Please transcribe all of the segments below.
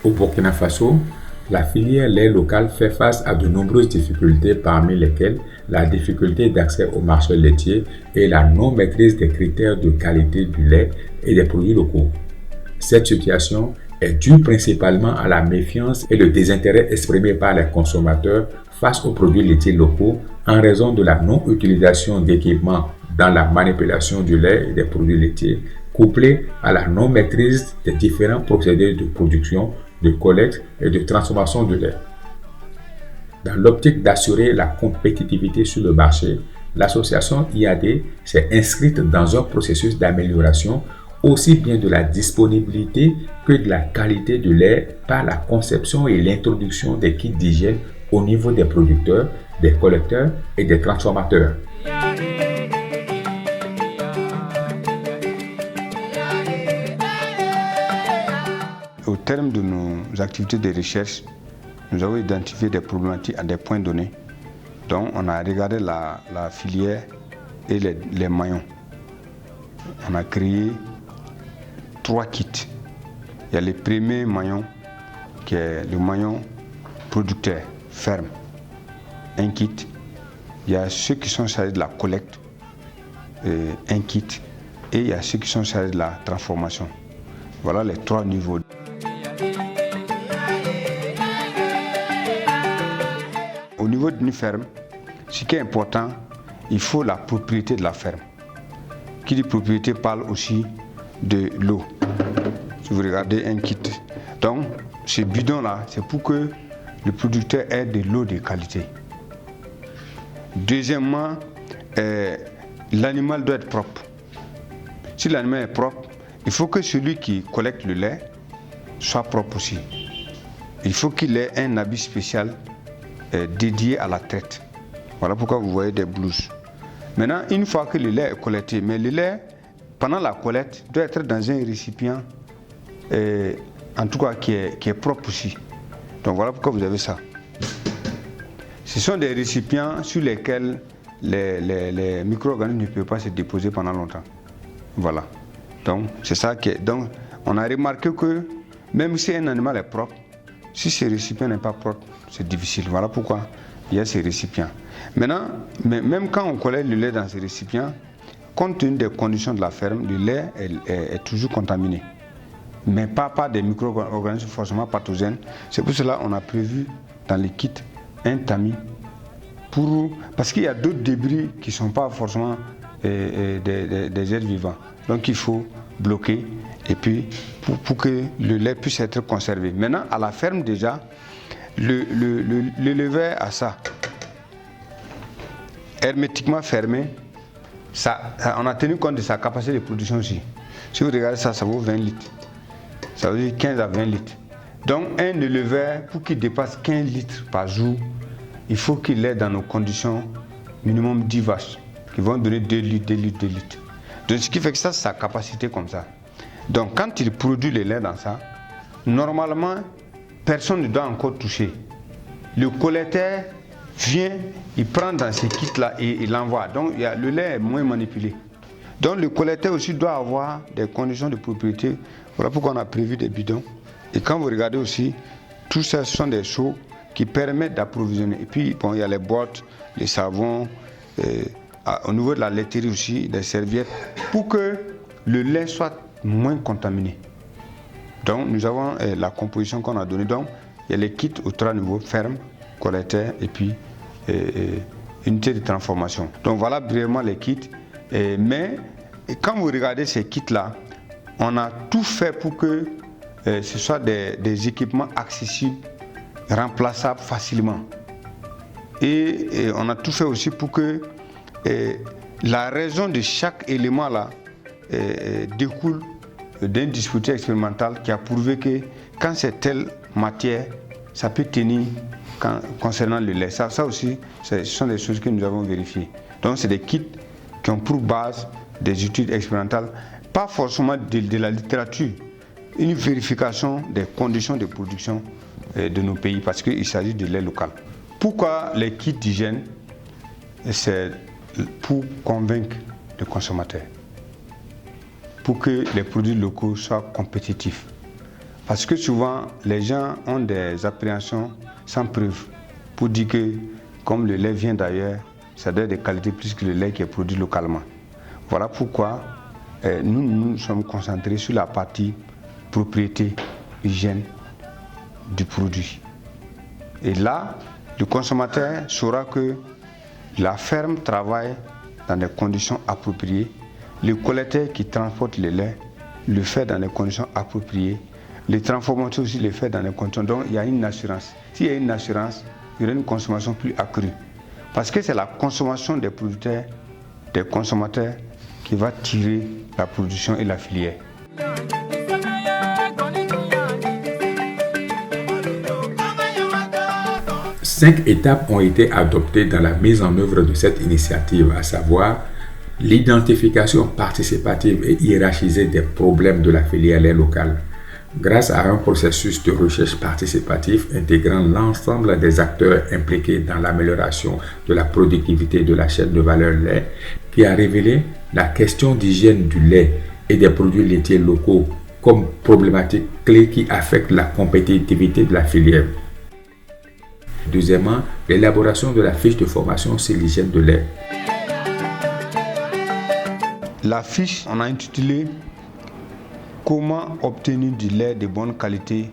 Au Burkina Faso, la filière lait local fait face à de nombreuses difficultés, parmi lesquelles la difficulté d'accès au marché laitier et la non-maîtrise des critères de qualité du lait et des produits locaux. Cette situation est due principalement à la méfiance et le désintérêt exprimé par les consommateurs face aux produits laitiers locaux en raison de la non-utilisation d'équipements dans la manipulation du lait et des produits laitiers, couplée à la non-maîtrise des différents procédés de production, de collecte et de transformation du lait. Dans l'optique d'assurer la compétitivité sur le marché, l'association IAD s'est inscrite dans un processus d'amélioration aussi bien de la disponibilité que de la qualité du lait par la conception et l'introduction des kits d'hygiène au niveau des producteurs, des collecteurs et des transformateurs. Au terme de nos activités de recherche, nous avons identifié des problématiques à des points donnés. Donc on a regardé la filière et les maillons. On a créé 3 kits. Il y a le premier maillon qui est le maillon producteur ferme, un kit. Il y a ceux qui sont chargés de la collecte, un kit. Et il y a ceux qui sont chargés de la transformation. Voilà les 3 niveaux. Au niveau d'une ferme, ce qui est important, il faut la propriété de la ferme. Qui dit propriété parle aussi de l'eau. Si vous regardez un kit, donc ce bidon-là, c'est pour que le producteur ait de l'eau de qualité. Deuxièmement, l'animal doit être propre. Si l'animal est propre, il faut que celui qui collecte le lait soit propre aussi. Il faut qu'il ait un habit spécial dédié à la traite. Voilà pourquoi vous voyez des blouses. Maintenant, une fois que le lait est collecté, mais le lait, pendant la collecte, doit être dans un récipient, en tout cas qui est propre aussi. Donc voilà pourquoi vous avez ça. Ce sont des récipients sur lesquels les micro-organismes ne peuvent pas se déposer pendant longtemps. Voilà. Donc c'est ça qui est. Donc on a remarqué que même si un animal est propre, si ce récipient n'est pas propre, c'est difficile. Voilà pourquoi il y a ces récipients. Maintenant, même quand on collecte le lait dans ces récipients, compte tenu des conditions de la ferme, le lait est toujours contaminé. Mais pas des micro-organismes forcément pathogènes. C'est pour cela qu'on a prévu dans les kits un tamis parce qu'il y a d'autres débris qui ne sont pas forcément des êtres vivants. Donc il faut bloquer et puis pour que le lait puisse être conservé. Maintenant, à la ferme déjà, l'éleveur a ça. Hermétiquement fermé, on a tenu compte de sa capacité de production aussi. Si vous regardez ça, ça vaut 20 litres. Ça veut dire 15 à 20 litres. Donc un éleveur, pour qu'il dépasse 15 litres par jour, il faut qu'il ait dans nos conditions minimum 10 vaches qui vont donner 2 litres, 2 litres, 2 litres. Donc ce qui fait que ça, c'est sa capacité comme ça. Donc quand il produit le lait dans ça, normalement, personne ne doit encore toucher. Le collecteur vient, il prend dans ces kits-là et il l'envoie. Donc le lait est moins manipulé. Donc le collecteur aussi doit avoir des conditions de propriété. Voilà pourquoi on a prévu des bidons. Et quand vous regardez aussi, tout ça ce sont des seaux qui permettent d'approvisionner. Et puis bon, il y a les boîtes, les savons, au niveau de la laiterie aussi, des serviettes, pour que le lait soit moins contaminé. Donc nous avons la composition qu'on a donnée. Donc il y a les kits aux 3 niveaux, ferme, collecteur et puis unité de transformation. Donc voilà brièvement les kits. Mais quand vous regardez ces kits-là, on a tout fait pour que ce soit des équipements accessibles, remplaçables facilement. Et on a tout fait aussi pour que la raison de chaque élément là découle d'un dispositif expérimental qui a prouvé que quand c'est telle matière, ça peut tenir concernant le lait. Ça aussi, ce sont des choses que nous avons vérifiées. Donc c'est des kits qui ont pour base des études expérimentales, pas forcément de la littérature, une vérification des conditions de production de nos pays parce qu'il s'agit de lait local. Pourquoi les kits d'hygiène? C'est pour convaincre le consommateur, pour que les produits locaux soient compétitifs. Parce que souvent, les gens ont des appréhensions sans preuve pour dire que, comme le lait vient d'ailleurs, ça doit être de qualité plus que le lait qui est produit localement. Voilà pourquoi nous sommes concentrés sur la partie propriété, hygiène du produit. Et là, le consommateur saura que la ferme travaille dans des conditions appropriées, le collecteur qui transporte le lait le fait dans des conditions appropriées, les transformateurs aussi le fait dans des conditions. Donc il y a une assurance. S'il y a une assurance, il y aura une consommation plus accrue. Parce que c'est la consommation des producteurs, des consommateurs qui va tirer la production et la filière. 5 étapes ont été adoptées dans la mise en œuvre de cette initiative, à savoir l'identification participative et hiérarchisée des problèmes de la filière lait locale, grâce à un processus de recherche participatif intégrant l'ensemble des acteurs impliqués dans l'amélioration de la productivité de la chaîne de valeur lait, qui a révélé la question d'hygiène du lait et des produits laitiers locaux comme problématique clé qui affecte la compétitivité de la filière. Deuxièmement, l'élaboration de la fiche de formation sur l'hygiène de lait. La fiche, on a intitulé « Comment obtenir du lait de bonne qualité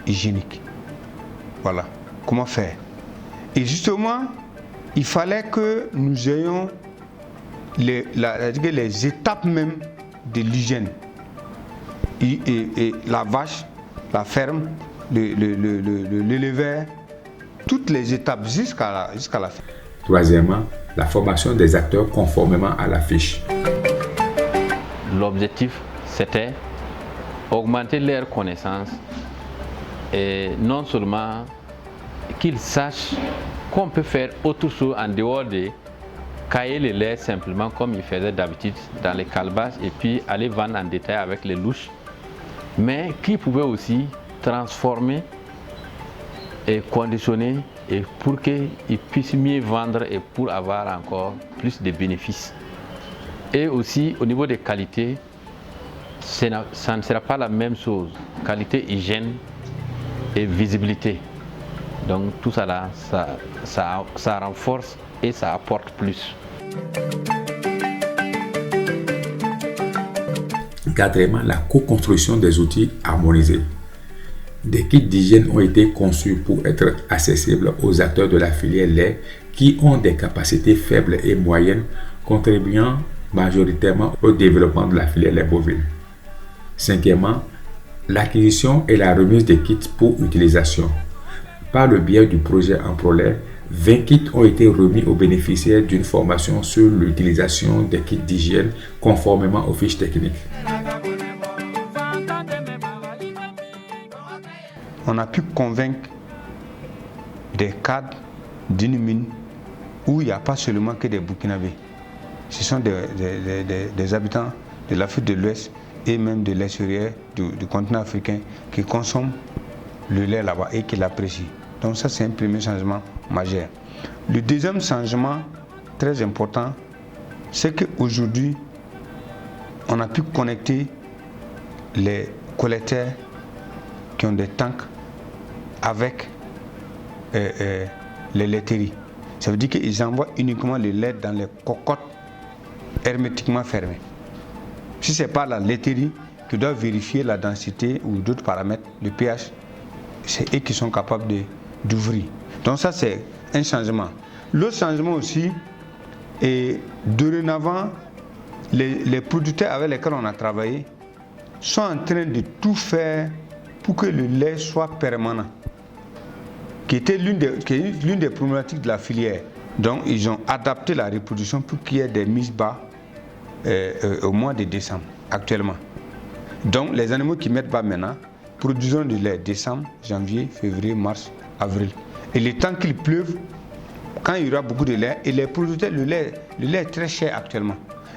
hygiénique ». Voilà, comment faire. Et justement, il fallait que nous ayons les étapes même de l'hygiène. Et la vache, la ferme, l'éleveur, toutes les étapes jusqu'à la fin. Troisièmement, la formation des acteurs conformément à la fiche. L'objectif, c'était augmenter leurs connaissances et non seulement qu'ils sachent qu'on peut faire autre chose en dehors de cailler le lait simplement comme ils faisaient d'habitude dans les calebases et puis aller vendre en détail avec les louches, mais qu'ils pouvaient aussi transformer et conditionner et pour qu'ils puissent mieux vendre et pour avoir encore plus de bénéfices. Et aussi au niveau des qualités, ça ne sera pas la même chose. Qualité, hygiène et visibilité. Donc tout ça là, ça renforce et ça apporte plus. Quatrièmement, la co-construction des outils harmonisés. Des kits d'hygiène ont été conçus pour être accessibles aux acteurs de la filière lait qui ont des capacités faibles et moyennes, contribuant majoritairement au développement de la filière lait bovine. Cinquièmement, l'acquisition et la remise des kits pour utilisation. Par le biais du projet EmproLait, 20 kits ont été remis aux bénéficiaires d'une formation sur l'utilisation des kits d'hygiène conformément aux fiches techniques. On a pu convaincre des cadres d'une mine où il n'y a pas seulement que des Burkinabés. Ce sont des habitants de l'Afrique de l'Ouest et même de l'extérieur du continent africain qui consomment le lait là-bas et qui l'apprécient. Donc ça, c'est un premier changement majeur. Le deuxième changement très important, c'est qu'aujourd'hui, on a pu connecter les collecteurs qui ont des tanks avec les laiteries. Ça veut dire qu'ils envoient uniquement le lait dans les cocottes hermétiquement fermées. Si ce n'est pas la laiterie qui doit vérifier la densité ou d'autres paramètres, le pH, c'est eux qui sont capables d'ouvrir. Donc ça, c'est un changement. L'autre changement aussi, est dorénavant, les producteurs avec lesquels on a travaillé sont en train de tout faire pour que le lait soit permanent, qui était l'une des problématiques de la filière. Donc ils ont adapté la reproduction pour qu'il y ait des mises bas au mois de décembre actuellement. Donc les animaux qui mettent bas maintenant produisent du lait décembre, janvier, février, mars, avril. Et le temps qu'il pleuve, quand il y aura beaucoup de lait, et les producteurs, le lait est très cher actuellement.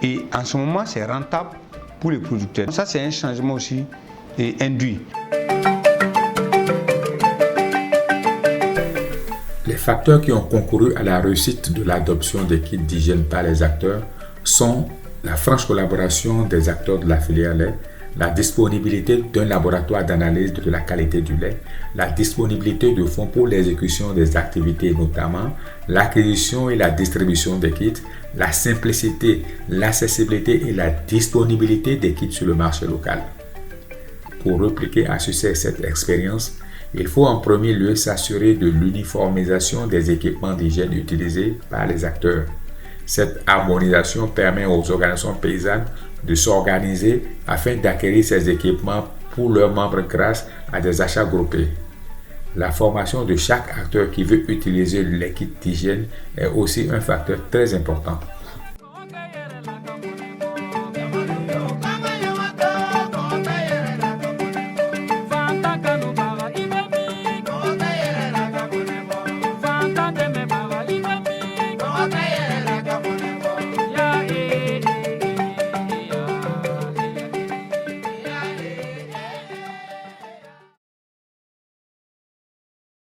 Et en ce moment, c'est rentable pour les producteurs. Ça, c'est un changement aussi induit. Les facteurs qui ont concouru à la réussite de l'adoption des kits d'hygiène par les acteurs sont la franche collaboration des acteurs de la filière lait, la disponibilité d'un laboratoire d'analyse de la qualité du lait, la disponibilité de fonds pour l'exécution des activités, notamment l'acquisition et la distribution des kits, la simplicité, l'accessibilité et la disponibilité des kits sur le marché local. Pour répliquer à succès cette expérience, il faut en premier lieu s'assurer de l'uniformisation des équipements d'hygiène utilisés par les acteurs. Cette harmonisation permet aux organisations paysannes de s'organiser afin d'acquérir ces équipements pour leurs membres grâce à des achats groupés. La formation de chaque acteur qui veut utiliser les kits d'hygiène est aussi un facteur très important.